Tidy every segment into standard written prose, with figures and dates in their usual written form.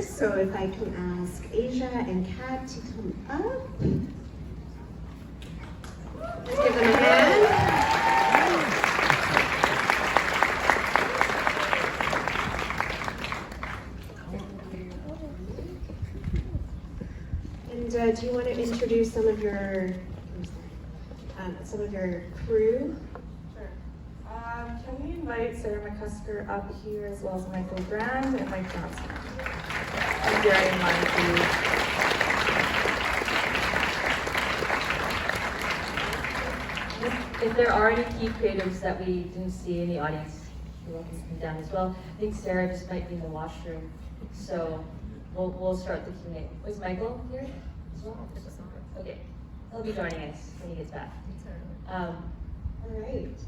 So if I can ask Asia and Kat to come up. Let's give them a hand. And do you want to introduce some of your crew? Sure. Can we invite Sarah McCusker up here as well as Michael Brand and Mike Johnston? And Jerry in line, please. If there are any key creatives that we didn't see in the audience, you're welcome to come down as well. I think Sarah just might be in the washroom, so we'll start the Q&A. Was Michael here as well? Okay, he'll be joining us when he gets back. All right.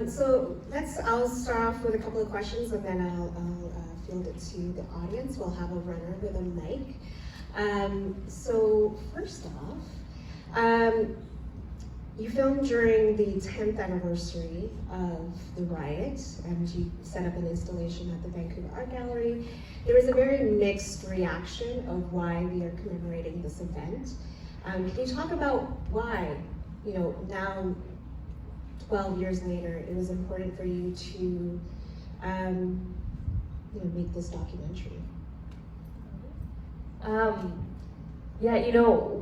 So I'll start off with a couple of questions, and then I'll field it to the audience. We'll have a runner with a mic. So first off, you filmed during the 10th anniversary of the Riot, and you set up an installation at the Vancouver Art Gallery. There was a very mixed reaction of why we are commemorating this event. Can you talk about why, now 12 years later, it was important for you to make this documentary?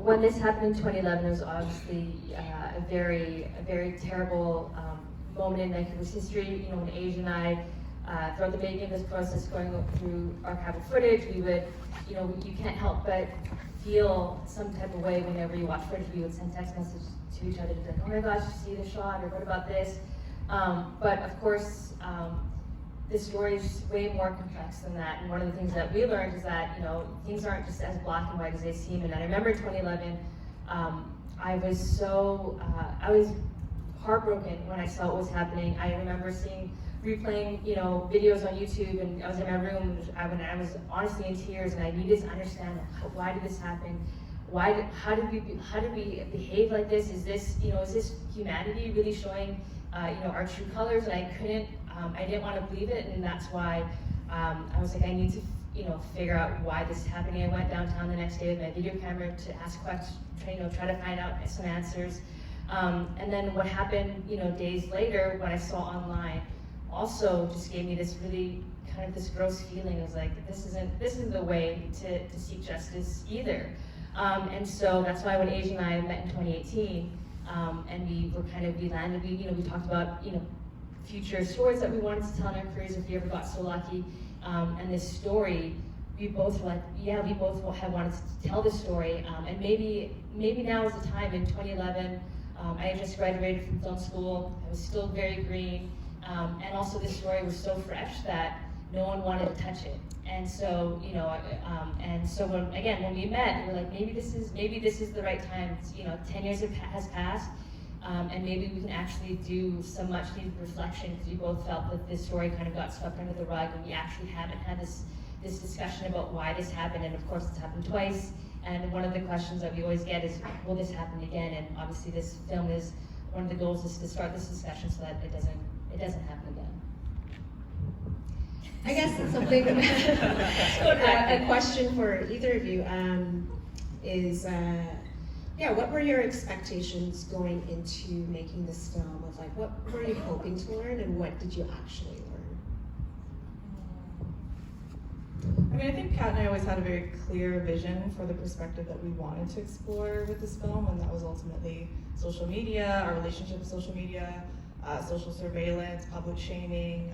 When this happened in 2011, it was obviously a very terrible moment in Vancouver's history. When Asia and I, throughout the making of this process, going through archival footage, we would, you can't help but feel some type of way whenever you watch footage. We would send text messages to each other to be like, oh my gosh, you see the shot, or what about this? But of course, the story is way more complex than that. And one of the things that we learned is that, things aren't just as black and white as they seem. And I remember in 2011, I was heartbroken when I saw what was happening. I remember replaying, videos on YouTube, and I was in my room when I was honestly in tears, and I needed to understand why did this happen? How did we behave like this? Is this humanity really showing, our true colors? And I didn't want to believe it, and that's why I was like, I need to, figure out why this is happening. I went downtown the next day with my video camera to ask questions, try to find out some answers. And then what happened, days later, what I saw online, also just gave me this really kind of this gross feeling. I was like, this isn't the way to seek justice either. And so that's why when Asia and I met in 2018, and we landed, we talked about, future stories that we wanted to tell in our careers if we ever got so lucky. And this story, we both were like, yeah, we both have wanted to tell this story. And maybe now is the time. In 2011, I had just graduated from film school. I was still very green. And also this story was so fresh that no one wanted to touch it. And so, when we met, we were like, maybe this is the right time. 10 years has passed. And maybe we can actually do some much needed reflection, because we both felt that this story kind of got swept under the rug, and we actually haven't had this discussion about why this happened. And of course it's happened twice, and one of the questions that we always get is, will this happen again? And obviously this film is, one of the goals is to start this discussion so that it doesn't happen again. I guess something, a question for either of you is, what were your expectations going into making this film? Of what were you hoping to learn, and what did you actually learn? I think Kat and I always had a very clear vision for the perspective that we wanted to explore with this film, and that was ultimately social media, our relationship with social media, social surveillance, public shaming.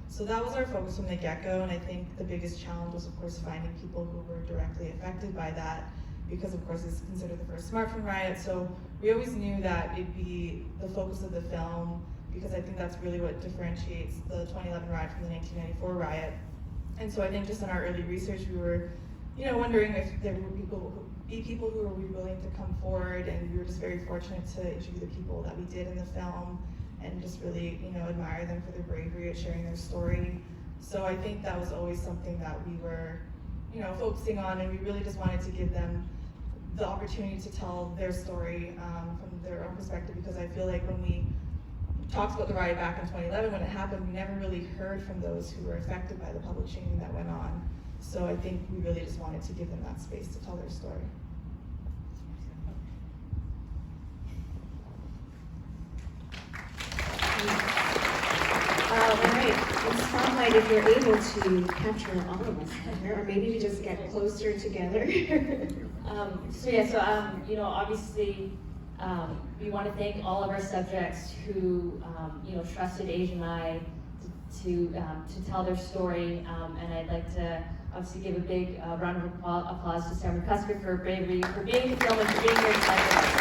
So that was our focus from the get-go, and I think the biggest challenge was, of course, finding people who were directly affected by that, because of course it's considered the first smartphone riot. So we always knew that it'd be the focus of the film, because I think that's really what differentiates the 2011 riot from the 1994 riot. And so I think just in our early research, we were, wondering if there would be people who were willing to come forward, and we were just very fortunate to interview the people that we did in the film, and just really, admire them for their bravery at sharing their story. So I think that was always something that we were, focusing on, and we really just wanted to give them the opportunity to tell their story from their own perspective, because I feel like when we talked about the riot back in 2011 when it happened, we never really heard from those who were affected by the public shaming that went on. So I think we really just wanted to give them that space to tell their story. All right, in Spotlight, if you're able to capture all of us here, or maybe we just get closer together. Obviously, we want to thank all of our subjects who, trusted Asia and I to tell their story, and I'd like to obviously give a big round of applause to Sarah McCusker for bravery, for being in the film, and for being here tonight.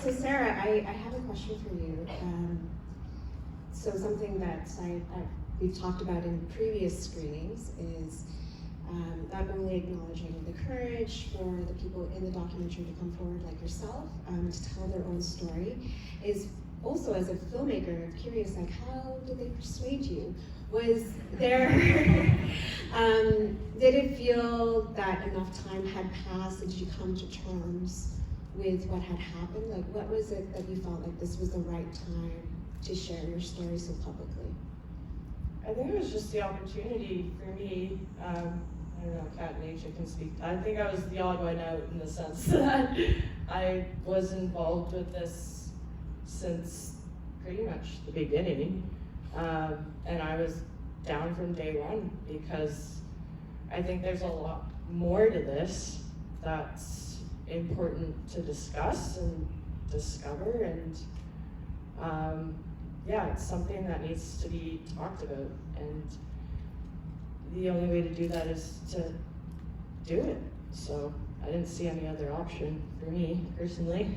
So Sarah, I have a question for you. So something that we've talked about in previous screenings is not only acknowledging the courage for the people in the documentary to come forward like yourself, to tell their own story, is also as a filmmaker, I'm curious, like, how did they persuade you? Was there, did it feel that enough time had passed? Did you come to terms with what had happened? Like, what was it that you felt like this was the right time to share your story so publicly? I think it was just the opportunity for me. I don't know, Kat and Asia can speak. I think I was the odd one out in the sense that I was involved with this since pretty much the beginning. And I was down from day one because I think there's a lot more to this that's important to discuss and discover, and it's something that needs to be talked about, and the only way to do that is to do it. So I didn't see any other option for me personally.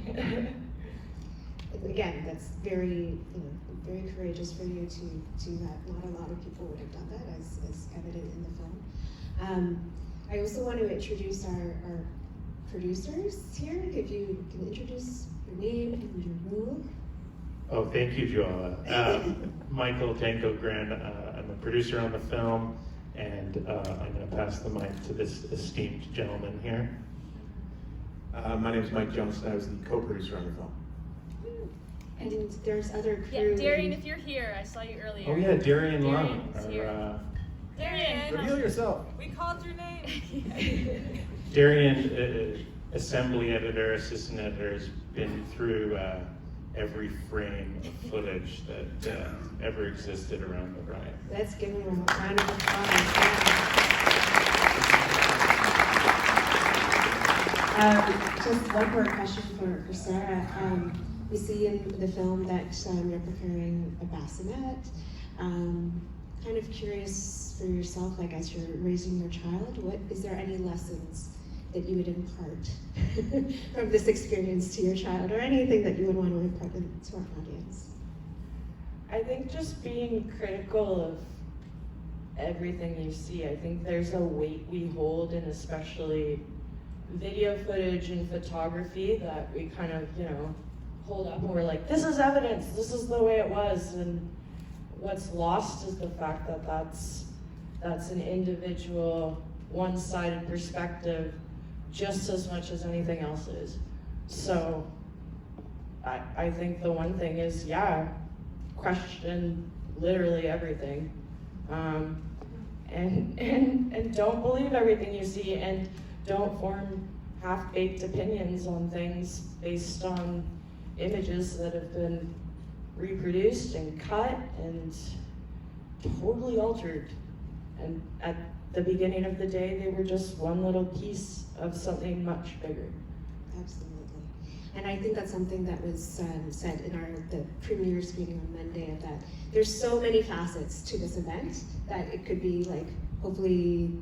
Again, that's very, very courageous for you to do that. Not a lot of people would have done that, as evident in the film. I also want to introduce our producers here. If you can introduce your name and your role. Oh, thank you, Joella. Michael Danko Grand. I'm a producer on the film, and I'm going to pass the mic to this esteemed gentleman here. My name is Mike Johnston. I was the co-producer on the film. And there's other crew. Yeah, Darian, if you're here, I saw you earlier. Oh yeah, Darian Lung. Darian, Reveal yourself. we called your name. Darian, assembly editor, assistant editor, has been through every frame of footage that ever existed around the riot. Let's give him a round of applause. Just one more question for Sarah. We see in the film that you're preparing a bassinet. Kind of curious for yourself, like as you're raising your child, is there any lessons that you would impart from this experience to your child, or anything that you would want to impart to our audience? I think just being critical of everything you see. I think there's a weight we hold in especially video footage and photography that we kind of, hold up and we're like, this is evidence, this is the way it was. And what's lost is the fact that that's an individual, one-sided perspective just as much as anything else is. So I think the one thing is, question literally everything. And don't believe everything you see, and don't form half-baked opinions on things based on images that have been reproduced and cut and totally altered. And at the beginning of the day, they were just one little piece of something much bigger. Absolutely. And I think that's something that was said in the premiere screening on Monday, of that there's so many facets to this event that it could be like, hopefully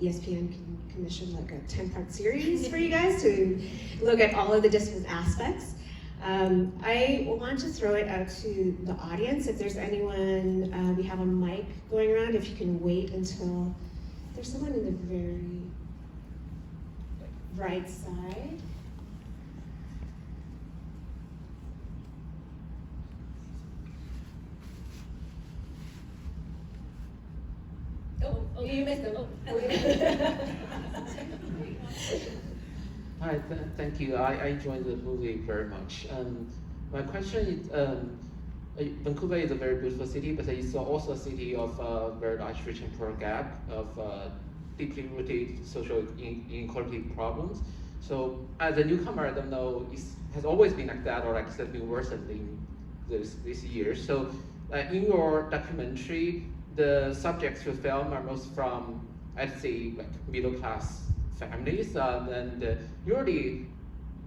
ESPN can commission like a 10-part series for you guys to look at all of the different aspects. I want to throw it out to the audience. If there's anyone, we have a mic going around, if you can wait until there's someone in the very right side. Oh, you missed them. Hi, thank you. I enjoyed the movie very much. My question is, Vancouver is a very beautiful city, but it's also a city of very large rich and poor gap of deeply rooted social inequality problems. So as a newcomer, I don't know, it has always been like that, or like it's been worsened in this year. So in your documentary, the subjects you film are most from, I'd say, like middle class families, and usually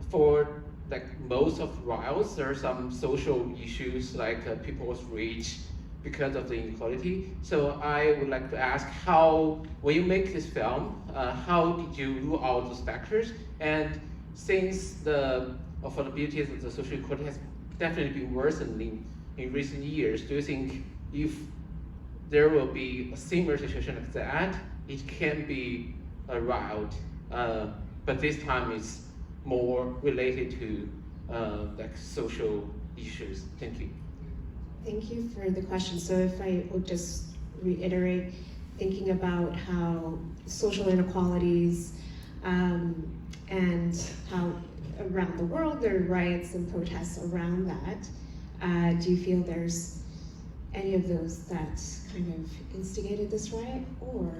for like most of riots, there are some social issues like people's rage because of the inequality. So I would like to ask how, when you make this film, how did you rule out those factors? And since the affordability of the social equality has definitely been worsening in recent years, do you think if there will be a similar situation like that, it can be a riot, but this time it's more related to like social issues? Thank you. Thank you for the question. So if I will just reiterate, thinking about how social inequalities and how around the world there are riots and protests around that, do you feel there's any of those that kind of instigated this riot? Or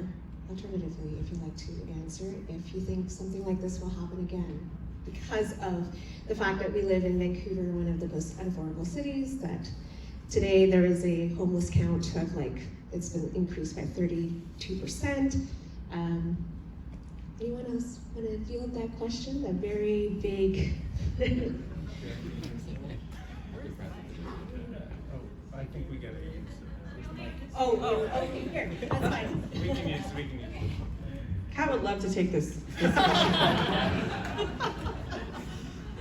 alternatively, if you'd like to answer, if you think something like this will happen again because of the fact that we live in Vancouver, one of the most unaffordable cities, that today there is a homeless count of like, it's been increased by 32%. Anyone else want to field that question? That very vague. I think we get it. Okay, here, that's fine. We can use. Kat would love to take this question.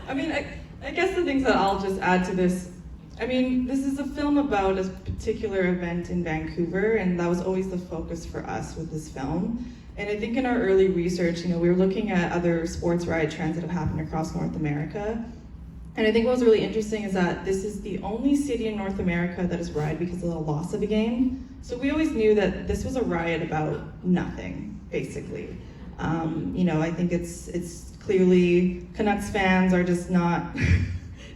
I mean, I guess the things that I'll just add to this, I mean, this is a film about a particular event in Vancouver, and that was always the focus for us with this film. And I think in our early research, you know, we were looking at other sports riot trends that have happened across North America. And I think what was really interesting is that this is the only city in North America that is rioted because of the loss of a game. So we always knew that this was a riot about nothing, basically. You know, I think it's clearly Canucks fans are just not,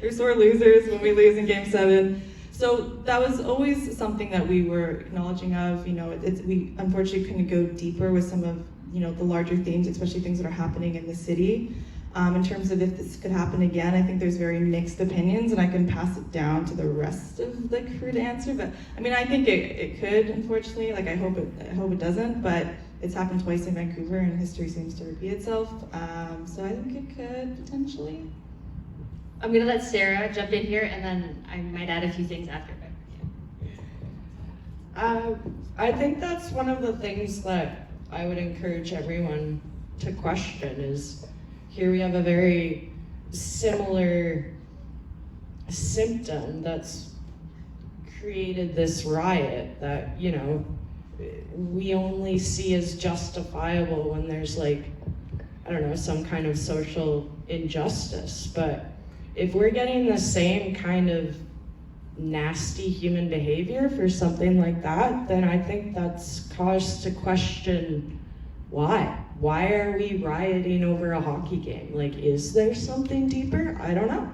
they're sore losers when we lose in Game 7. So that was always something that we were acknowledging of. You know, we unfortunately couldn't go deeper with some of, you know, the larger themes, especially things that are happening in the city. In terms of if this could happen again, I think there's very mixed opinions, and I can pass it down to the rest of the crew to answer. But I mean, I think it could, unfortunately. Like I hope it doesn't. But it's happened twice in Vancouver, and history seems to repeat itself. So I think it could potentially. I'm gonna let Sarah jump in here, and then I might add a few things after. I think that's one of the things that I would encourage everyone to question is, here we have a very similar symptom that's created this riot that, you know, we only see as justifiable when there's like, I don't know, some kind of social injustice. But if we're getting the same kind of nasty human behavior for something like that, then I think that's cause to question why. Why are we rioting over a hockey game? Like, is there something deeper? I don't know.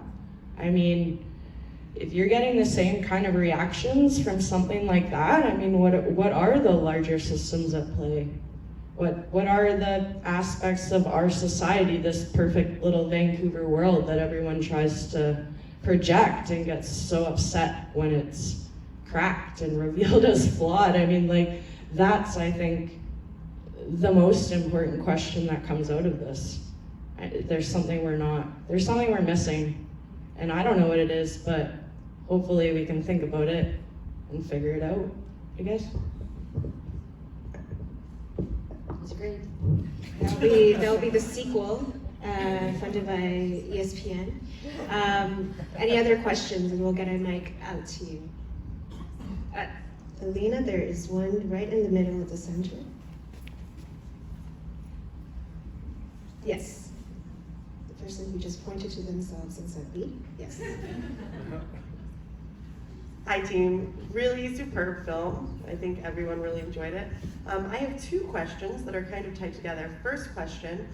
I mean, if you're getting the same kind of reactions from something like that, I mean, what are the larger systems at play? What are the aspects of our society, this perfect little Vancouver world that everyone tries to project and gets so upset when it's cracked and revealed as flawed? I mean, like, that's, I think, the most important question that comes out of this. There's something we're missing, and I don't know what it is, but hopefully we can think about it and figure it out, I guess. That's great. That'll be the sequel, funded by ESPN. Any other questions, and we'll get a mic out to you. Alina, there is one right in the middle of the center. Yes. The person who just pointed to themselves and said, me? Yes. Hi team, really superb film. I think everyone really enjoyed it. I have two questions that are kind of tied together. First question,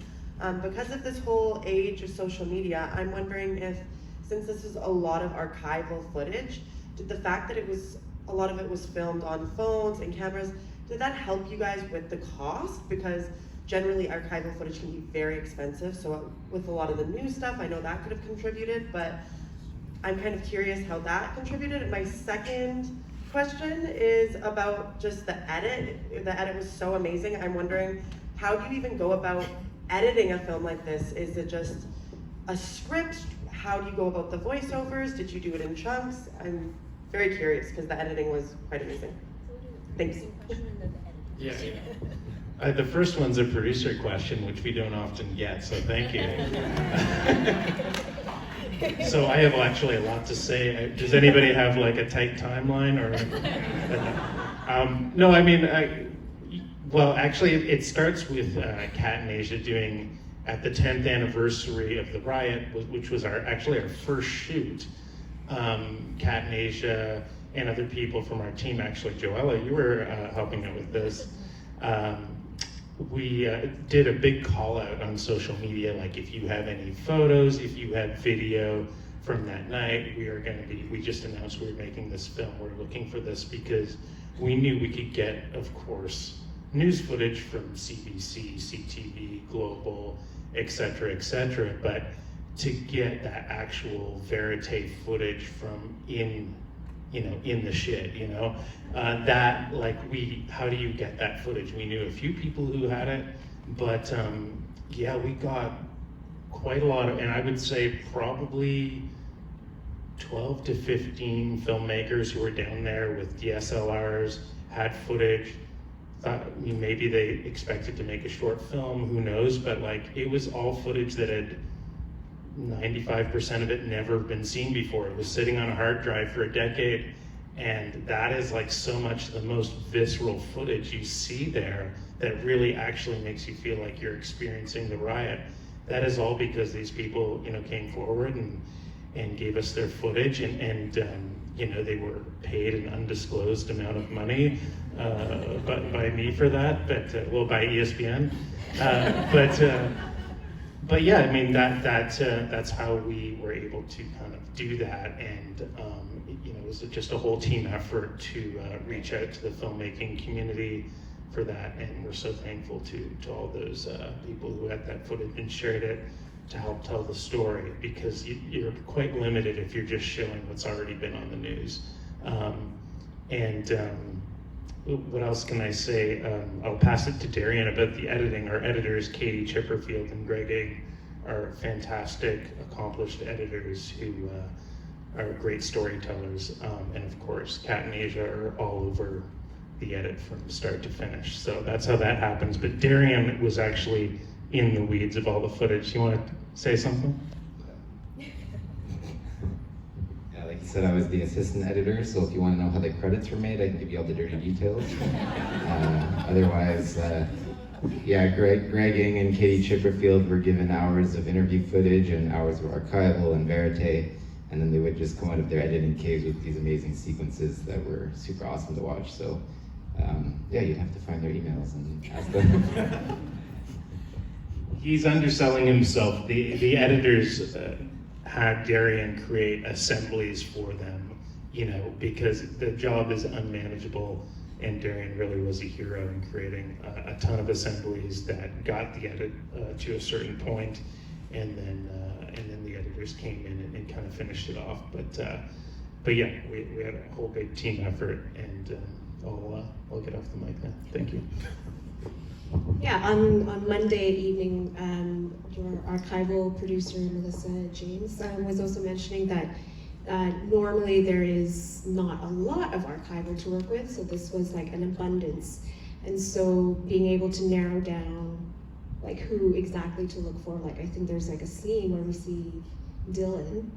because of this whole age of social media, I'm wondering if, since this is a lot of archival footage, Did the fact that a lot of it was filmed on phones and cameras, did that help you guys with the cost? Because generally archival footage can be very expensive, so with a lot of the new stuff, I know that could have contributed, but I'm kind of curious how that contributed. And my second question is about just the edit. The edit was so amazing. I'm wondering, how do you even go about editing a film like this? Is it just a script? How do you go about the voiceovers? Did you do it in chunks? I'm very curious because the editing was quite amazing. Thanks. Yeah. The first one's a producer question, which we don't often get, so thank you. So I have actually a lot to say. Does anybody have like a tight timeline or? No, I mean, well, actually, it starts with Kat and Asia doing at the 10th anniversary of the Riot, which was actually our first shoot. Kat and Asia and other people from our team, actually, Joella, you were helping out with this. We did a big call out on social media, like if you have any photos, if you have video from that night, we just announced we were making this film. We're looking for this because we knew we could get, of course, news footage from CBC, CTV, Global, et cetera, but to get that actual verite footage from in the shit, that how do you get that footage? We knew a few people who had it, but yeah, we got quite a lot of, and I would say probably 12 to 15 filmmakers who were down there with DSLRs, had footage. Maybe they expected to make a short film, who knows, but it was all footage that had 95% of it never been seen before. It was sitting on a hard drive for a decade, and that is so much the most visceral footage you see there that really actually makes you feel like you're experiencing the riot. That is all because these people, came forward and gave us their footage, and they were paid an undisclosed amount of money by me for that, but by ESPN. But yeah, I mean that's how we were able to kind of do that, and it was just a whole team effort to reach out to the filmmaking community for that, and we're so thankful to all those people who had that footage and shared it to help tell the story, because you're quite limited if you're just showing what's already been on the news. What else can I say? I'll pass it to Darian about the editing. Our editors, Katie Chipperfield and Greg Egg, are fantastic, accomplished editors who are great storytellers. And of course, Kat and Asia are all over the edit from start to finish. So that's how that happens. But Darian was actually in the weeds of all the footage. You want to say something? Like you said, I was the assistant editor, so if you want to know how the credits were made, I can give you all the dirty details. Otherwise, Greg Ing and Katie Chipperfield were given hours of interview footage and hours of archival and verite, and then they would just come out of their editing caves with these amazing sequences that were super awesome to watch. So, you'd have to find their emails and ask them. He's underselling himself. The editors had Darian create assemblies for them, because the job is unmanageable, and Darian really was a hero in creating a ton of assemblies that got the edit to a certain point, and then the editors came in and kind of finished it off. But yeah, we had a whole big team effort, and I'll get off the mic now. Thank you. Yeah, on Monday evening, your archival producer, Melissa James, was also mentioning that normally there is not a lot of archival to work with, so this was an abundance. And so being able to narrow down who exactly to look for, I think there's a scene where we see Dylan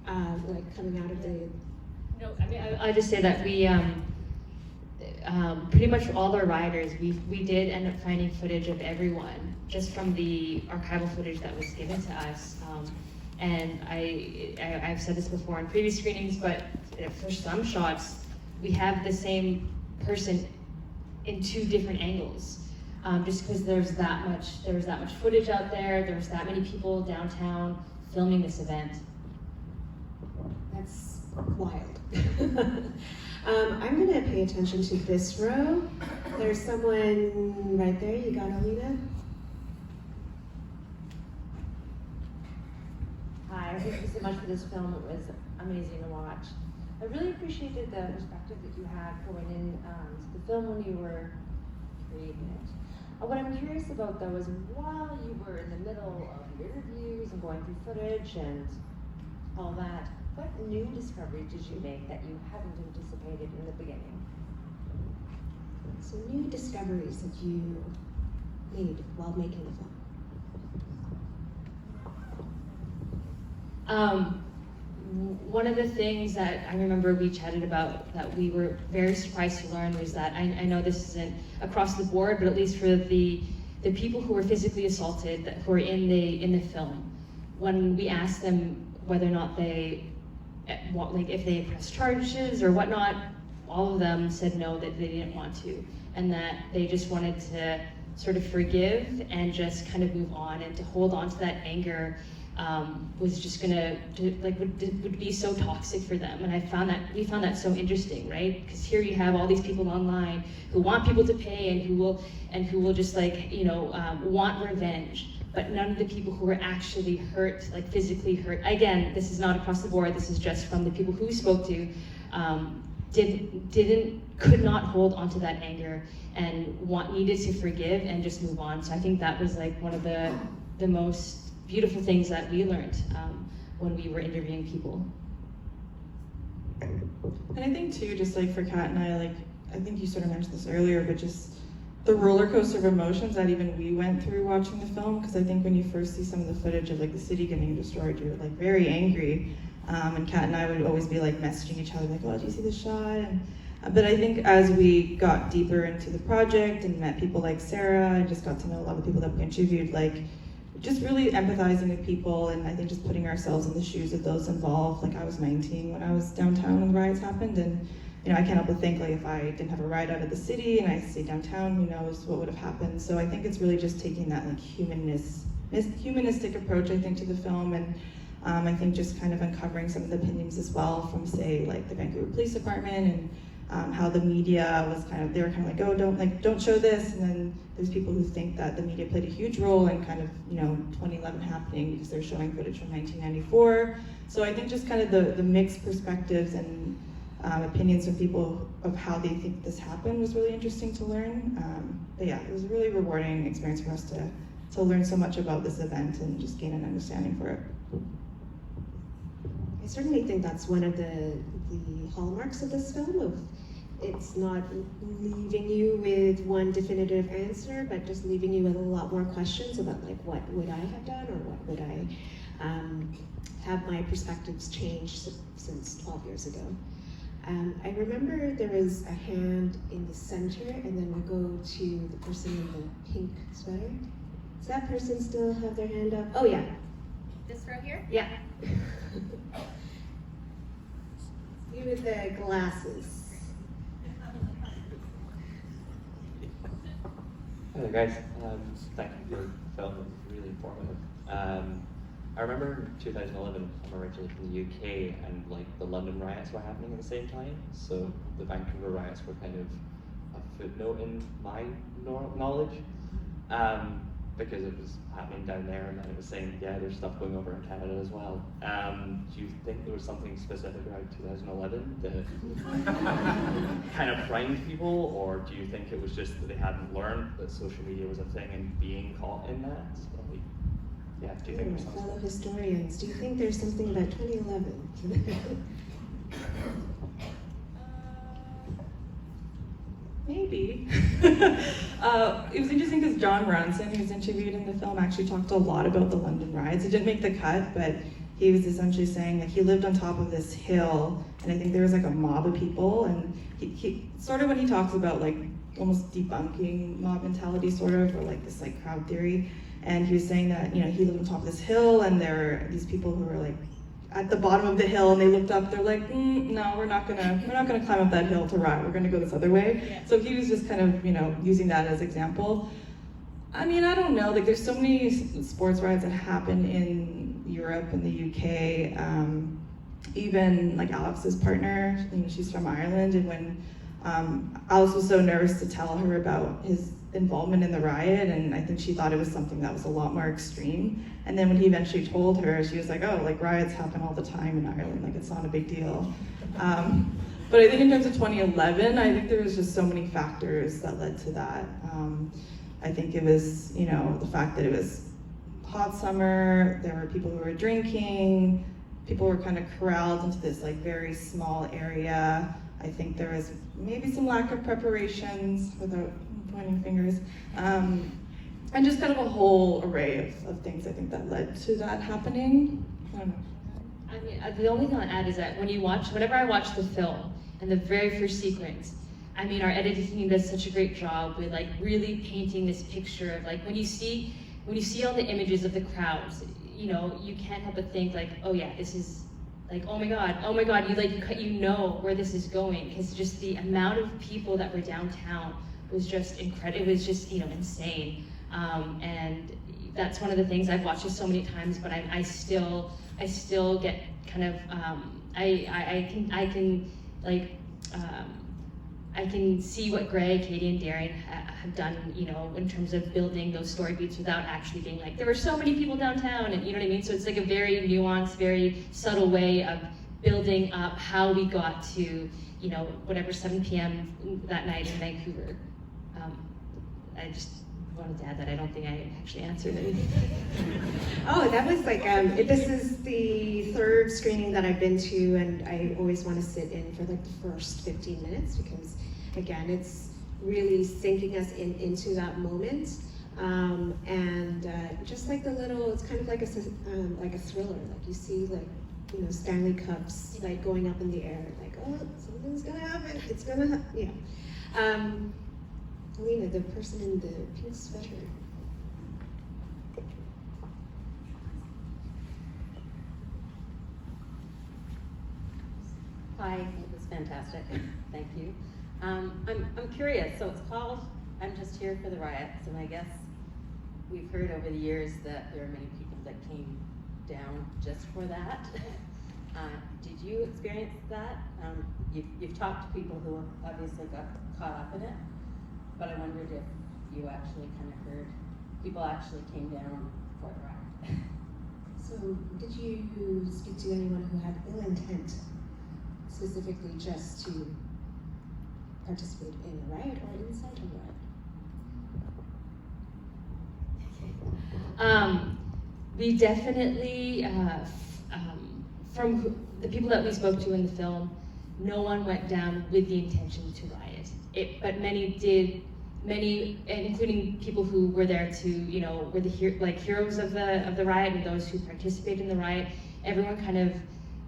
coming out of the... No, I mean, I just say that we, pretty much all our rioters, we did end up finding footage of everyone just from the archival footage that was given to us. And I've said this before in previous screenings, but for some shots, we have the same person in two different angles. Just because there was that much footage out there, there was that many people downtown filming this event. wild. I'm gonna pay attention to this row. There's someone right there. You got Alina? Hi, thank you so much for this film. It was amazing to watch. I really appreciated the perspective that you had going in to the film when you were creating it. What I'm curious about though is while you were in the middle of your interviews and going through footage and all that, what new discoveries did you make that you hadn't anticipated in the beginning? So new discoveries that you made while making the film. One of the things that I remember we chatted about that we were very surprised to learn was that I know this isn't across the board, but at least for the people who were physically assaulted who were in the film, when we asked them whether or not they if they pressed charges or whatnot, all of them said no, that they didn't want to, and that they just wanted to sort of forgive and just kind of move on, and to hold on to that anger was just gonna would be so toxic for them. And we found that so interesting, right? Because here you have all these people online who want people to pay and who will just want revenge, but none of the people who were actually hurt, like physically hurt. Again, this is not across the board. This is just from the people who we spoke to. Could not hold onto that anger and needed to forgive and just move on. So I think that was like one of the most beautiful things that we learned when we were interviewing people. And I think too, just like for Kat and I think you sort of mentioned this earlier, but just the roller coaster of emotions that even we went through watching the film, because I think when you first see some of the footage of like the city getting destroyed, you're like very angry. And Kat and I would always be like messaging each other like, oh, do you see this shot? But I think as we got deeper into the project and met people like Sarah and just got to know a lot of the people that we interviewed, like just really empathizing with people, and I think just putting ourselves in the shoes of those involved. Like I was 19 when I was downtown when the riots happened, and I can't help but think like if I didn't have a riot out of the city and I stayed downtown, who knows what would have happened. So I think it's really just taking that like humanistic approach, I think, to the film, and I think just kind of uncovering some of the opinions as well from, say, like the Vancouver Police Department, and how the media was they were kind of like, oh, don't show this, and then there's people who think that the media played a huge role in kind of 2011 happening because they're showing footage from 1994. So I think just kind of the mixed perspectives and opinions from people of how they think this happened was really interesting to learn. But yeah, it was a really rewarding experience for us to learn so much about this event and just gain an understanding for it. I certainly think that's one of the hallmarks of this film. It's not leaving you with one definitive answer, but just leaving you with a lot more questions about like what would I have done, or what would I have my perspectives changed since 12 years ago. I remember there was a hand in the center, and then we go to the person in the pink sweater. Does that person still have their hand up? Oh yeah. This row here? Yeah. You with the glasses. Hello guys, thank you for the film, it was really informative. I remember in 2011, I'm originally from the UK, and like the London riots were happening at the same time, so the Vancouver riots were kind of a footnote in my knowledge, because it was happening down there, and then it was saying, yeah, there's stuff going over in Canada as well. Do you think there was something specific about 2011 that kind of primed people, or do you think it was just that they hadn't learned that social media was a thing and being caught in that? Yeah, do you think there's something? Fellow historians, do you think there's something about 2011? Maybe. It was interesting because John Ronson, who was interviewed in the film, actually talked a lot about the London riots. It didn't make the cut, but he was essentially saying that he lived on top of this hill, and I think there was like a mob of people, and he sort of, when he talks about like almost debunking mob mentality sort of, or like this like crowd theory, and he was saying that he lived on top of this hill, and there were these people who were like at the bottom of the hill, and they looked up, they're like, no, we're not gonna climb up that hill to riot, we're gonna go this other way. Yeah. So he was just kind of, using that as example. I mean, I don't know, like there's so many sports riots that happen in Europe and the UK, even like Alex's partner, she's from Ireland, and when Alex was so nervous to tell her about his involvement in the riot, and I think she thought it was something that was a lot more extreme. And then when he eventually told her, she was like, oh, like riots happen all the time in Ireland, like it's not a big deal. But I think in terms of 2011, I think there was just so many factors that led to that. I think it was, the fact that it was hot summer, there were people who were drinking, people were kind of corralled into this like very small area. I think there was maybe some lack of preparations, without pointing fingers, and just kind of a whole array of things I think that led to that happening. I don't know. I mean, the only thing I'll add is that whenever I watch the film, and the very first sequence, I mean, our editing team does such a great job with like really painting this picture of like, when you see all the images of the crowds, you can't help but think like, oh yeah, this is like, oh my God, you know where this is going, because just the amount of people that were downtown was just incredible. It was just, insane. And that's one of the things, I've watched it so many times, but I still get kind of, I can see what Greg, Katie, and Darren have done, in terms of building those story beats without actually being like, there were so many people downtown, and you know what I mean? So it's like a very nuanced, very subtle way of building up how we got to, whatever, 7 p.m. that night in Vancouver. I just wanted to add that I don't think I actually answered anything. Oh, that was like, this is the third screening that I've been to, and I always want to sit in for like the first 15 minutes because, again, it's really sinking us into that moment. And just like it's kind of like a thriller. Like you see Stanley Cups like going up in the air, like, oh, something's gonna happen. It's gonna, Alina, the person in the pink sweater. Hi, it was fantastic. Thank you. I'm curious. So it's called "I'm Just Here for the Riots," and I guess we've heard over the years that there are many people that came down just for that. Did you experience that? You've talked to people who obviously got caught up in it. But I wondered if you actually kind of heard people actually came down for the riot. So, did you speak to anyone who had ill intent, specifically just to participate in a riot or inside a riot? Okay. We definitely, from the people that we spoke to in the film, no one went down with the intention to riot. But many did, including people who were there to, were the heroes of the riot and those who participated in the riot. Everyone kind of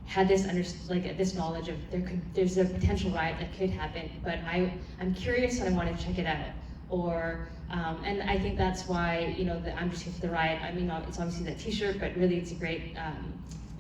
had this this knowledge of there's a potential riot that could happen, but I'm curious and I want to check it out. Or and I think that's why I'm Just Here for the Riot. I mean, it's obviously that T-shirt, but really it's a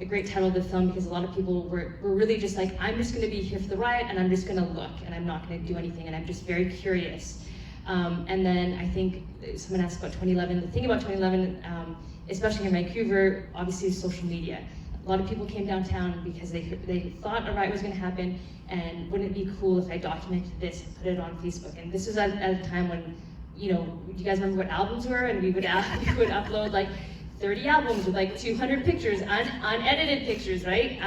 great title of the film, because a lot of people were really just like, I'm just going to be here for the riot and I'm just going to look and I'm not going to do anything and I'm just very curious. And then I think someone asked about 2011. The thing about 2011, especially in Vancouver, obviously is social media. A lot of people came downtown because they thought a riot was going to happen, and wouldn't it be cool if I documented this and put it on Facebook? And this was at a time when, do you guys remember what albums were? And we would upload like 30 albums with like 200 pictures, unedited pictures, right?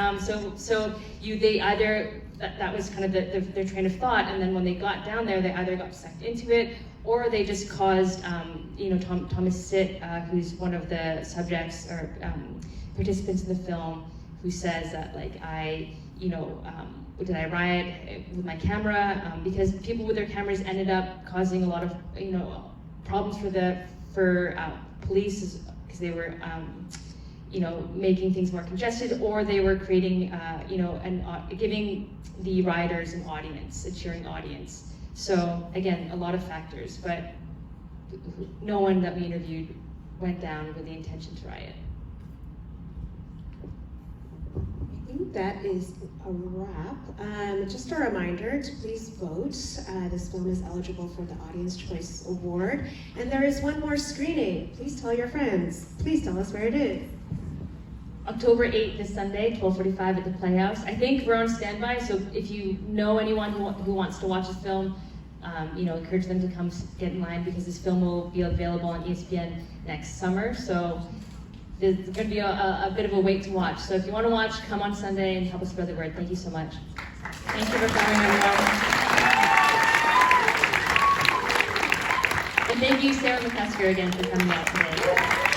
That was kind of their train of thought, and then when they got down there, they either got sucked into it, or they just caused, Thomas Sitt, who's one of the subjects or participants in the film, who says that did I riot with my camera? Because people with their cameras ended up causing a lot of, problems for police, because they were, making things more congested, or they were creating, giving the rioters an audience, a cheering audience. So again, a lot of factors, but no one that we interviewed went down with the intention to riot. I think that is a wrap. Just a reminder to please vote. This film is eligible for the Audience Choice Award. And there is one more screening. Please tell your friends. Please tell us where it is. October 8th this Sunday, 12:45 at the Playhouse. I think we're on standby, so if you know anyone who wants to watch this film, encourage them to come get in line because this film will be available on ESPN next summer. So there's going to be a bit of a wait to watch. So if you want to watch, come on Sunday and help us spread the word. Thank you so much. Thank you for coming, everyone. And thank you, Sarah McCusker, again, for coming out today.